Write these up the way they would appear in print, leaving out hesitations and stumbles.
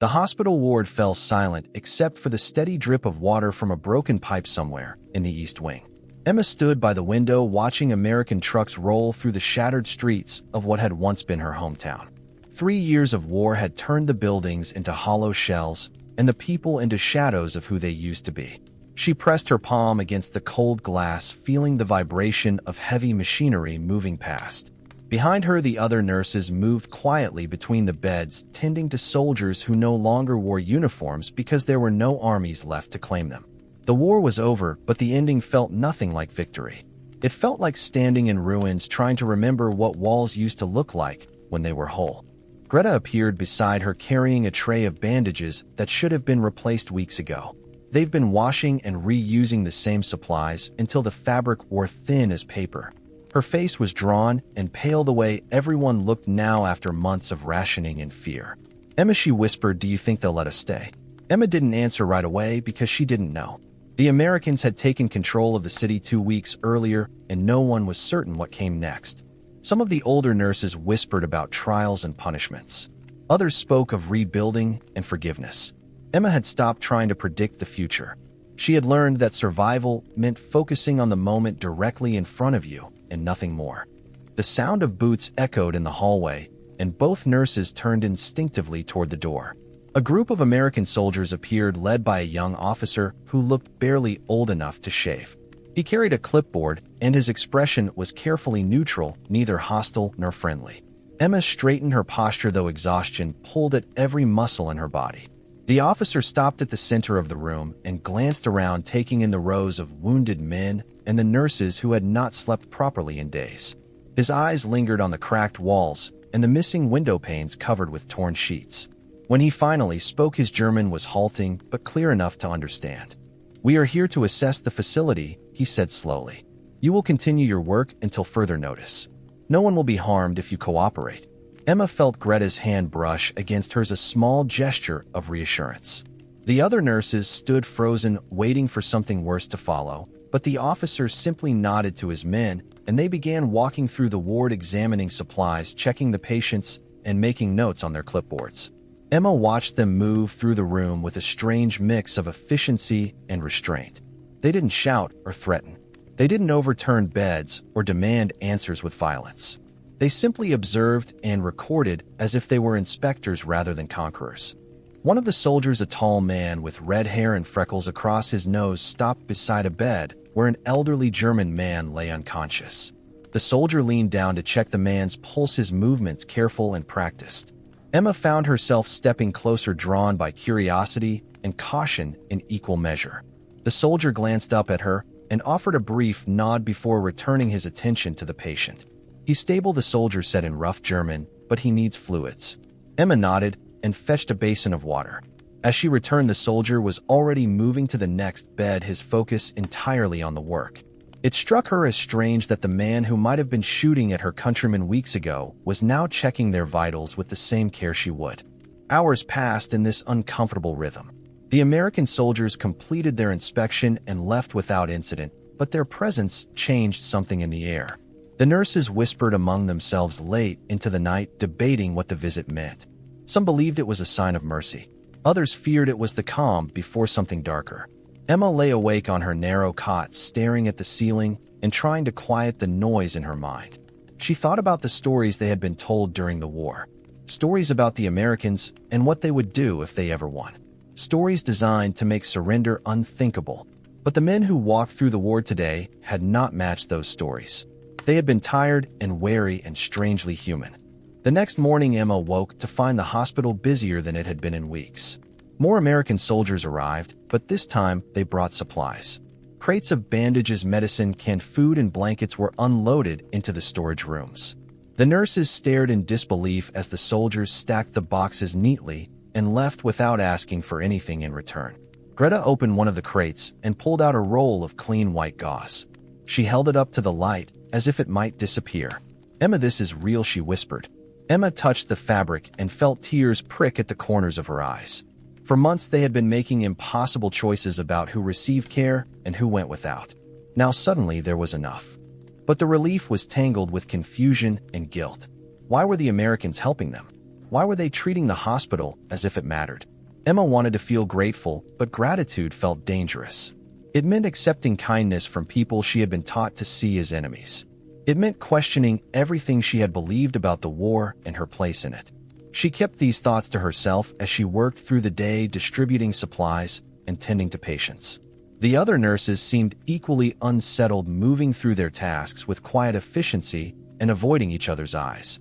The hospital ward fell silent except for the steady drip of water from a broken pipe somewhere in the East Wing. Emma stood by the window watching American trucks roll through the shattered streets of what had once been her hometown. 3 years of war had turned the buildings into hollow shells and the people into shadows of who they used to be. She pressed her palm against the cold glass, feeling the vibration of heavy machinery moving past. Behind her, the other nurses moved quietly between the beds, tending to soldiers who no longer wore uniforms because there were no armies left to claim them. The war was over, but the ending felt nothing like victory. It felt like standing in ruins trying to remember what walls used to look like when they were whole. Greta appeared beside her carrying a tray of bandages that should have been replaced weeks ago. They've been washing and reusing the same supplies until the fabric wore thin as paper. Her face was drawn and pale the way everyone looked now after months of rationing and fear. "Emma," she whispered, "do you think they'll let us stay?" Emma didn't answer right away because she didn't know. The Americans had taken control of the city 2 weeks earlier, and no one was certain what came next. Some of the older nurses whispered about trials and punishments. Others spoke of rebuilding and forgiveness. Emma had stopped trying to predict the future. She had learned that survival meant focusing on the moment directly in front of you and nothing more. The sound of boots echoed in the hallway, and both nurses turned instinctively toward the door. A group of American soldiers appeared, led by a young officer who looked barely old enough to shave. He carried a clipboard, and his expression was carefully neutral, neither hostile nor friendly. Emma straightened her posture, though exhaustion pulled at every muscle in her body. The officer stopped at the center of the room and glanced around, taking in the rows of wounded men and the nurses who had not slept properly in days. His eyes lingered on the cracked walls and the missing window panes covered with torn sheets. When he finally spoke, his German was halting but clear enough to understand. "We are here to assess the facility," he said slowly. "You will continue your work until further notice. No one will be harmed if you cooperate." Emma felt Greta's hand brush against hers, a small gesture of reassurance. The other nurses stood frozen, waiting for something worse to follow, but the officer simply nodded to his men, and they began walking through the ward, examining supplies, checking the patients, and making notes on their clipboards. Emma watched them move through the room with a strange mix of efficiency and restraint. They didn't shout or threaten. They didn't overturn beds or demand answers with violence. They simply observed and recorded as if they were inspectors rather than conquerors. One of the soldiers, a tall man with red hair and freckles across his nose, stopped beside a bed where an elderly German man lay unconscious. The soldier leaned down to check the man's pulse, his movements careful and practiced. Emma found herself stepping closer, drawn by curiosity and caution in equal measure. The soldier glanced up at her and offered a brief nod before returning his attention to the patient. "He's stable," the soldier said in rough German, "but he needs fluids." Emma nodded and fetched a basin of water. As she returned, the soldier was already moving to the next bed, his focus entirely on the work. It struck her as strange that the man who might have been shooting at her countrymen weeks ago was now checking their vitals with the same care she would. Hours passed in this uncomfortable rhythm. The American soldiers completed their inspection and left without incident, but their presence changed something in the air. The nurses whispered among themselves late into the night, debating what the visit meant. Some believed it was a sign of mercy. Others feared it was the calm before something darker. Emma lay awake on her narrow cot, staring at the ceiling and trying to quiet the noise in her mind. She thought about the stories they had been told during the war. Stories about the Americans and what they would do if they ever won. Stories designed to make surrender unthinkable. But the men who walked through the war today had not matched those stories. They had been tired and wary and strangely human. The next morning, Emma woke to find the hospital busier than it had been in weeks. More American soldiers arrived, but this time they brought supplies. Crates of bandages, medicine, canned food, and blankets were unloaded into the storage rooms. The nurses stared in disbelief as the soldiers stacked the boxes neatly and left without asking for anything in return. Greta opened one of the crates and pulled out a roll of clean white gauze. She held it up to the light as if it might disappear. "Emma, this is real," she whispered. Emma touched the fabric and felt tears prick at the corners of her eyes. For months, they had been making impossible choices about who received care and who went without. Now suddenly there was enough. But the relief was tangled with confusion and guilt. Why were the Americans helping them? Why were they treating the hospital as if it mattered? Emma wanted to feel grateful, but gratitude felt dangerous. It meant accepting kindness from people she had been taught to see as enemies. It meant questioning everything she had believed about the war and her place in it. She kept these thoughts to herself as she worked through the day distributing supplies and tending to patients. The other nurses seemed equally unsettled, moving through their tasks with quiet efficiency and avoiding each other's eyes.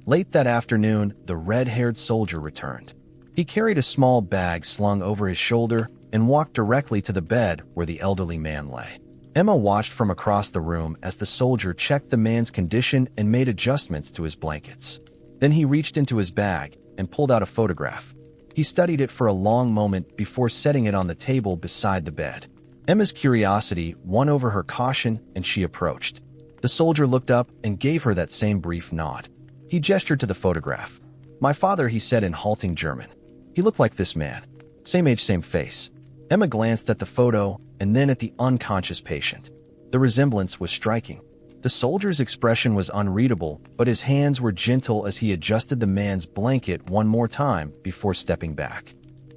Late that afternoon, the red-haired soldier returned. He carried a small bag slung over his shoulder and walked directly to the bed where the elderly man lay. Emma watched from across the room as the soldier checked the man's condition and made adjustments to his blankets. Then he reached into his bag and pulled out a photograph. He studied it for a long moment before setting it on the table beside the bed. Emma's curiosity won over her caution, and she approached. The soldier looked up and gave her that same brief nod. He gestured to the photograph. "My father," he said in halting German. "He looked like this man. Same age, same face." Emma glanced at the photo and then at the unconscious patient. The resemblance was striking. The soldier's expression was unreadable, but his hands were gentle as he adjusted the man's blanket one more time before stepping back.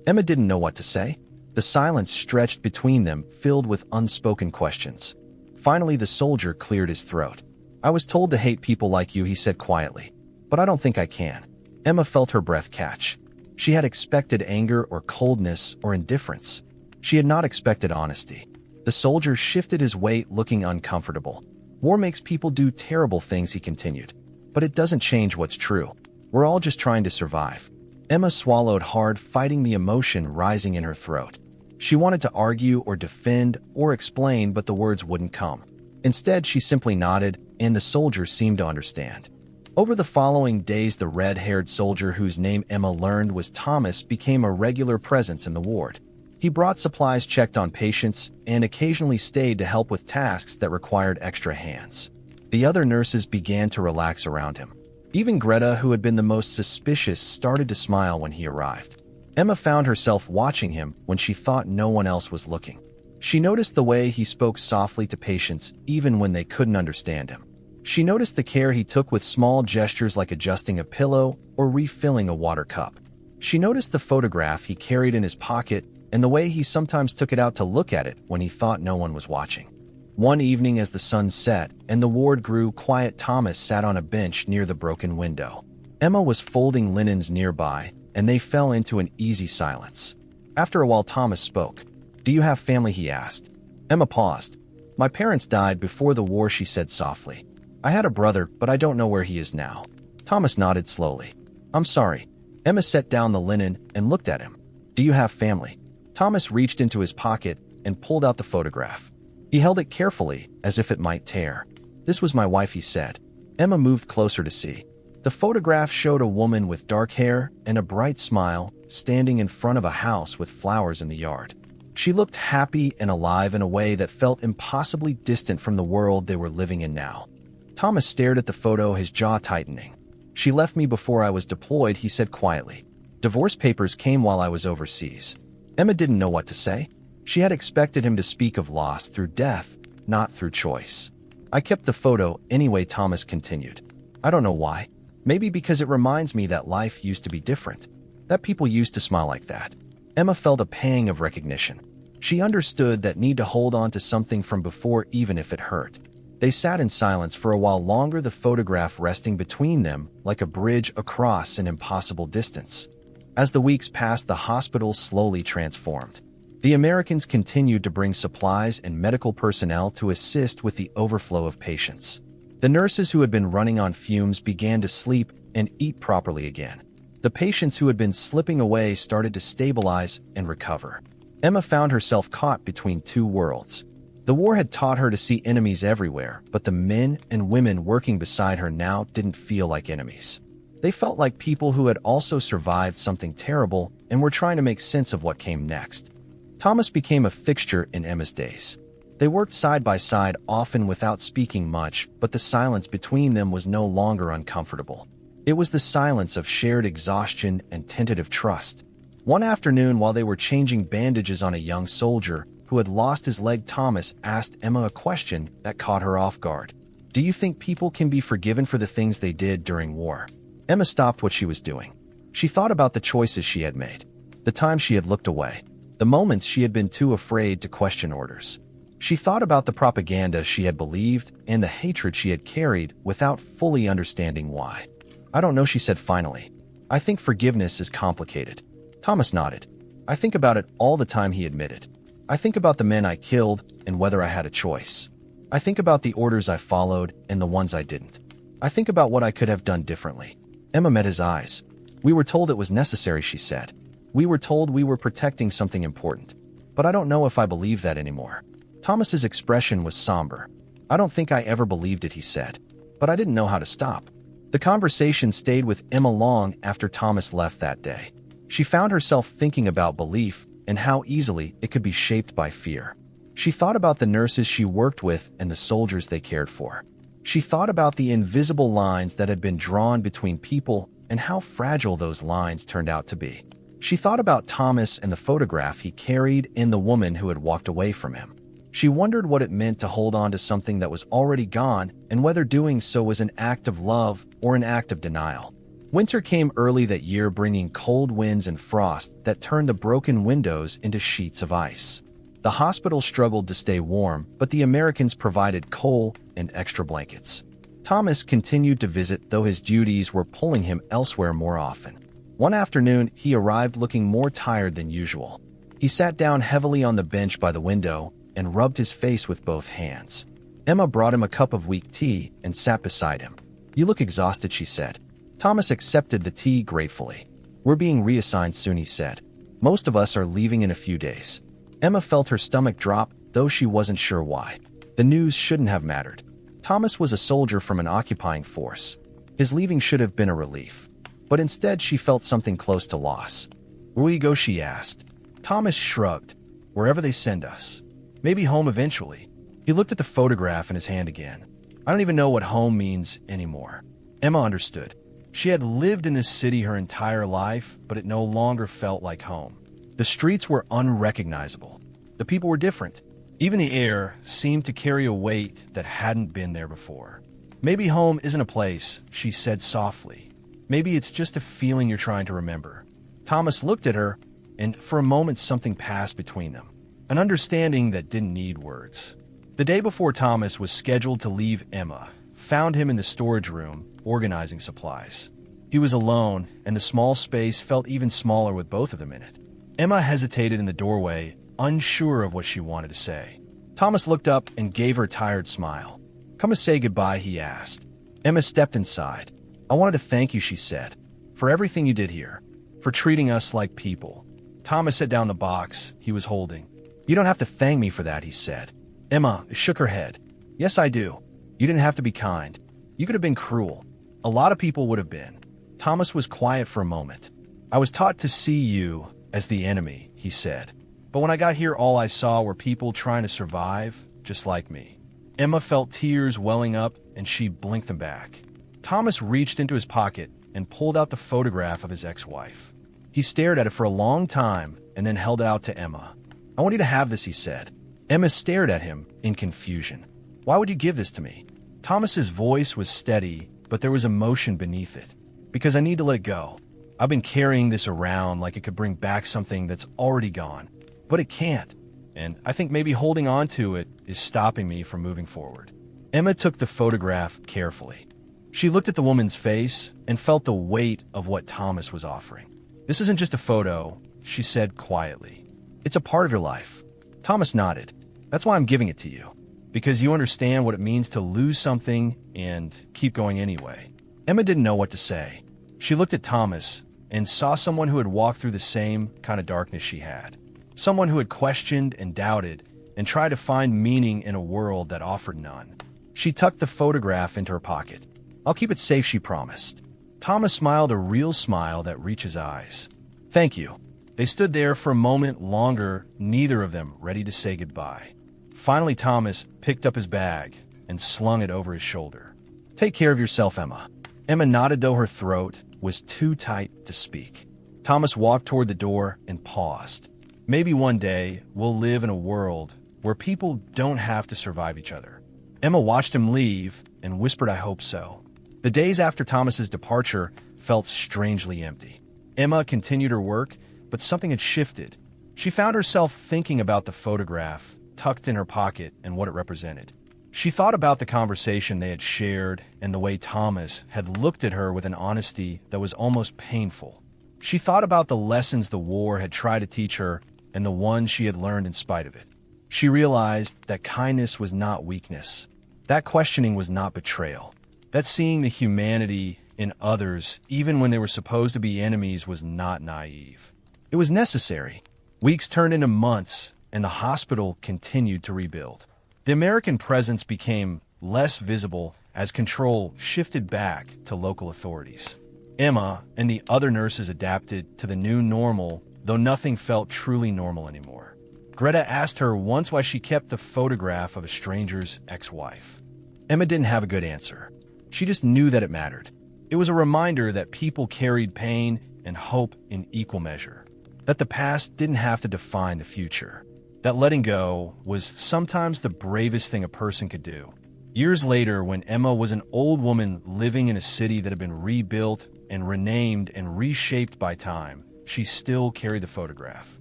Emma didn't know what to say. The silence stretched between them, filled with unspoken questions. Finally, the soldier cleared his throat. "I was told to hate people like you," he said quietly. "But I don't think I can." Emma felt her breath catch. She had expected anger or coldness or indifference. She had not expected honesty. The soldier shifted his weight, looking uncomfortable. "War makes people do terrible things," he continued. "But it doesn't change what's true. We're all just trying to survive." Emma swallowed hard, fighting the emotion rising in her throat. She wanted to argue or defend or explain, but the words wouldn't come. Instead, she simply nodded, and the soldier seemed to understand. Over the following days, the red-haired soldier, whose name Emma learned was Thomas, became a regular presence in the ward. He brought supplies, checked on patients, and occasionally stayed to help with tasks that required extra hands. The other nurses began to relax around him. Even Greta, who had been the most suspicious, started to smile when he arrived. Emma found herself watching him when she thought no one else was looking. She noticed the way he spoke softly to patients, even when they couldn't understand him. She noticed the care he took with small gestures like adjusting a pillow or refilling a water cup. She noticed the photograph he carried in his pocket and the way he sometimes took it out to look at it when he thought no one was watching. One evening, as the sun set and the ward grew quiet, Thomas sat on a bench near the broken window. Emma was folding linens nearby, and they fell into an easy silence. After a while, Thomas spoke. "Do you have family?" he asked. Emma paused. "My parents died before the war," she said softly. "I had a brother, but I don't know where he is now." Thomas nodded slowly. "I'm sorry." Emma set down the linen and looked at him. "Do you have family?" Thomas reached into his pocket and pulled out the photograph. He held it carefully, as if it might tear. "This was my wife," he said. Emma moved closer to see. The photograph showed a woman with dark hair and a bright smile, standing in front of a house with flowers in the yard. She looked happy and alive in a way that felt impossibly distant from the world they were living in now. Thomas stared at the photo, his jaw tightening. "She left me before I was deployed," he said quietly. "Divorce papers came while I was overseas." Emma didn't know what to say. She had expected him to speak of loss through death, not through choice. "I kept the photo anyway," Thomas continued. "I don't know why. Maybe because it reminds me that life used to be different, that people used to smile like that." Emma felt a pang of recognition. She understood that need to hold on to something from before, even if it hurt. They sat in silence for a while longer, the photograph resting between them like a bridge across an impossible distance. As the weeks passed, the hospital slowly transformed. The Americans continued to bring supplies and medical personnel to assist with the overflow of patients. The nurses who had been running on fumes began to sleep and eat properly again. The patients who had been slipping away started to stabilize and recover. Emma found herself caught between two worlds. The war had taught her to see enemies everywhere, but the men and women working beside her now didn't feel like enemies. They felt like people who had also survived something terrible and were trying to make sense of what came next. Thomas became a fixture in Emma's days. They worked side by side, often without speaking much, but the silence between them was no longer uncomfortable. It was the silence of shared exhaustion and tentative trust. One afternoon, while they were changing bandages on a young soldier who had lost his leg, Thomas asked Emma a question that caught her off guard. "Do you think people can be forgiven for the things they did during war?" Emma stopped what she was doing. She thought about the choices she had made. the times she had looked away, the moments she had been too afraid to question orders. She thought about the propaganda she had believed and the hatred she had carried without fully understanding why. "I don't know," she said finally. "I think forgiveness is complicated." Thomas nodded. "I think about it all the time," he admitted. "I think about the men I killed and whether I had a choice. I think about the orders I followed and the ones I didn't. I think about what I could have done differently." Emma met his eyes. "We were told it was necessary," she said. "We were told we were protecting something important. But I don't know if I believe that anymore." Thomas's expression was somber. "I don't think I ever believed it," he said. "But I didn't know how to stop." The conversation stayed with Emma long after Thomas left that day. She found herself thinking about belief and how easily it could be shaped by fear. She thought about the nurses she worked with and the soldiers they cared for. She thought about the invisible lines that had been drawn between people and how fragile those lines turned out to be. She thought about Thomas and the photograph he carried and the woman who had walked away from him. She wondered what it meant to hold on to something that was already gone and whether doing so was an act of love or an act of denial. Winter came early that year, bringing cold winds and frost that turned the broken windows into sheets of ice. The hospital struggled to stay warm, but the Americans provided coal and extra blankets. Thomas continued to visit, though his duties were pulling him elsewhere more often. One afternoon, he arrived looking more tired than usual. He sat down heavily on the bench by the window and rubbed his face with both hands. Emma brought him a cup of weak tea and sat beside him. "You look exhausted," she said. Thomas accepted the tea gratefully. "We're being reassigned soon," he said. "Most of us are leaving in a few days." Emma felt her stomach drop, though she wasn't sure why. The news shouldn't have mattered. Thomas was a soldier from an occupying force. His leaving should have been a relief. But instead she felt something close to loss. "Where will you go?" she asked. Thomas shrugged. "Wherever they send us. Maybe home eventually." He looked at the photograph in his hand again. "I don't even know what home means anymore." Emma understood. She had lived in this city her entire life, but it no longer felt like home. The streets were unrecognizable. The people were different. Even the air seemed to carry a weight that hadn't been there before. "Maybe home isn't a place," she said softly. "Maybe it's just a feeling you're trying to remember." Thomas looked at her, and for a moment something passed between them. An understanding that didn't need words. The day before Thomas was scheduled to leave, Emma found him in the storage room, organizing supplies. He was alone, and the small space felt even smaller with both of them in it. Emma hesitated in the doorway, unsure of what she wanted to say. Thomas looked up and gave her a tired smile. "Come to say goodbye?" he asked. Emma stepped inside. "I wanted to thank you," she said, "for everything you did here, for treating us like people." Thomas set down the box he was holding. "You don't have to thank me for that," he said. Emma shook her head. "Yes, I do. You didn't have to be kind. You could have been cruel. A lot of people would have been." Thomas was quiet for a moment. "I was taught to see you as the enemy," he said. "But when I got here, all I saw were people trying to survive, just like me." Emma felt tears welling up, and she blinked them back. Thomas reached into his pocket and pulled out the photograph of his ex-wife. He stared at it for a long time and then held it out to Emma. "I want you to have this," he said. Emma stared at him in confusion. "Why would you give this to me?" Thomas's voice was steady, but there was emotion beneath it. "Because I need to let it go. I've been carrying this around like it could bring back something that's already gone. But it can't. And I think maybe holding on to it is stopping me from moving forward." Emma took the photograph carefully. She looked at the woman's face and felt the weight of what Thomas was offering. "This isn't just a photo," she said quietly. "It's a part of your life." Thomas nodded. "That's why I'm giving it to you. Because you understand what it means to lose something and keep going anyway." Emma didn't know what to say. She looked at Thomas and saw someone who had walked through the same kind of darkness she had. Someone who had questioned and doubted and tried to find meaning in a world that offered none. She tucked the photograph into her pocket. "I'll keep it safe," she promised. Thomas smiled, a real smile that reached his eyes. "Thank you." They stood there for a moment longer, neither of them ready to say goodbye. Finally, Thomas picked up his bag and slung it over his shoulder. "Take care of yourself, Emma." Emma nodded, though her throat was too tight to speak. Thomas walked toward the door and paused. "Maybe one day we'll live in a world where people don't have to survive each other." Emma watched him leave and whispered, "I hope so." The days after Thomas's departure felt strangely empty. Emma continued her work, but something had shifted. She found herself thinking about the photograph tucked in her pocket and what it represented. She thought about the conversation they had shared and the way Thomas had looked at her with an honesty that was almost painful. She thought about the lessons the war had tried to teach her and the ones she had learned in spite of it. She realized that kindness was not weakness. That questioning was not betrayal. That seeing the humanity in others, even when they were supposed to be enemies, was not naive. It was necessary. Weeks turned into months, and the hospital continued to rebuild. The American presence became less visible as control shifted back to local authorities. Emma and the other nurses adapted to the new normal, though nothing felt truly normal anymore. Greta asked her once why she kept the photograph of a stranger's ex-wife. Emma didn't have a good answer. She just knew that it mattered. It was a reminder that people carried pain and hope in equal measure, that the past didn't have to define the future, that letting go was sometimes the bravest thing a person could do. Years later, when Emma was an old woman living in a city that had been rebuilt and renamed and reshaped by time, she still carried the photograph.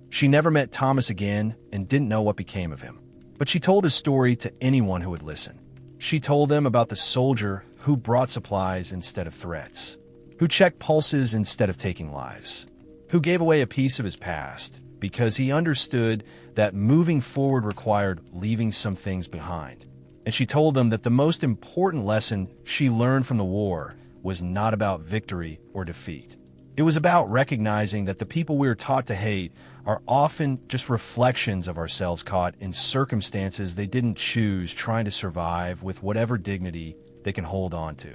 She never met Thomas again and didn't know what became of him. But she told his story to anyone who would listen. She told them about the soldier who brought supplies instead of threats, who checked pulses instead of taking lives, who gave away a piece of his past because he understood that moving forward required leaving some things behind. And she told them that the most important lesson she learned from the war was not about victory or defeat. It was about recognizing that the people we are taught to hate are often just reflections of ourselves caught in circumstances they didn't choose, trying to survive with whatever dignity they can hold on to.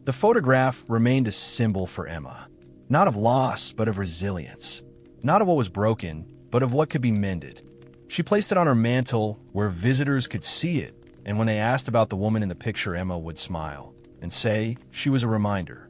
The photograph remained a symbol for Emma, not of loss, but of resilience, not of what was broken, but of what could be mended. She placed it on her mantle where visitors could see it, and when they asked about the woman in the picture, Emma would smile and say she was a reminder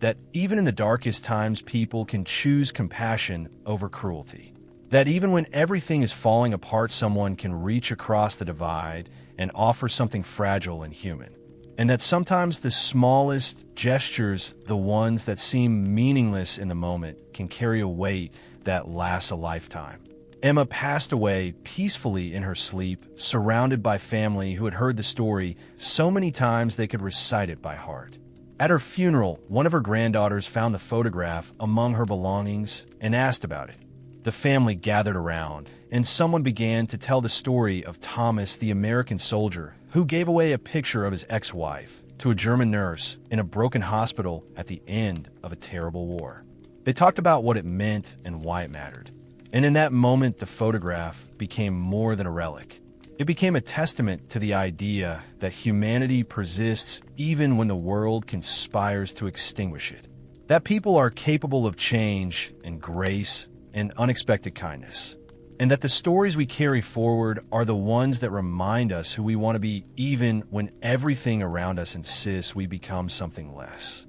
that even in the darkest times, people can choose compassion over cruelty. That even when everything is falling apart, someone can reach across the divide and offer something fragile and human. And that sometimes the smallest gestures, the ones that seem meaningless in the moment, can carry a weight that lasts a lifetime. Emma passed away peacefully in her sleep, surrounded by family who had heard the story so many times they could recite it by heart. At her funeral, one of her granddaughters found the photograph among her belongings and asked about it. The family gathered around, and someone began to tell the story of Thomas, the American soldier, who gave away a picture of his ex-wife to a German nurse in a broken hospital at the end of a terrible war. They talked about what it meant and why it mattered. And in that moment, the photograph became more than a relic. It became a testament to the idea that humanity persists even when the world conspires to extinguish it. That people are capable of change and grace and unexpected kindness. And that the stories we carry forward are the ones that remind us who we want to be, even when everything around us insists we become something less.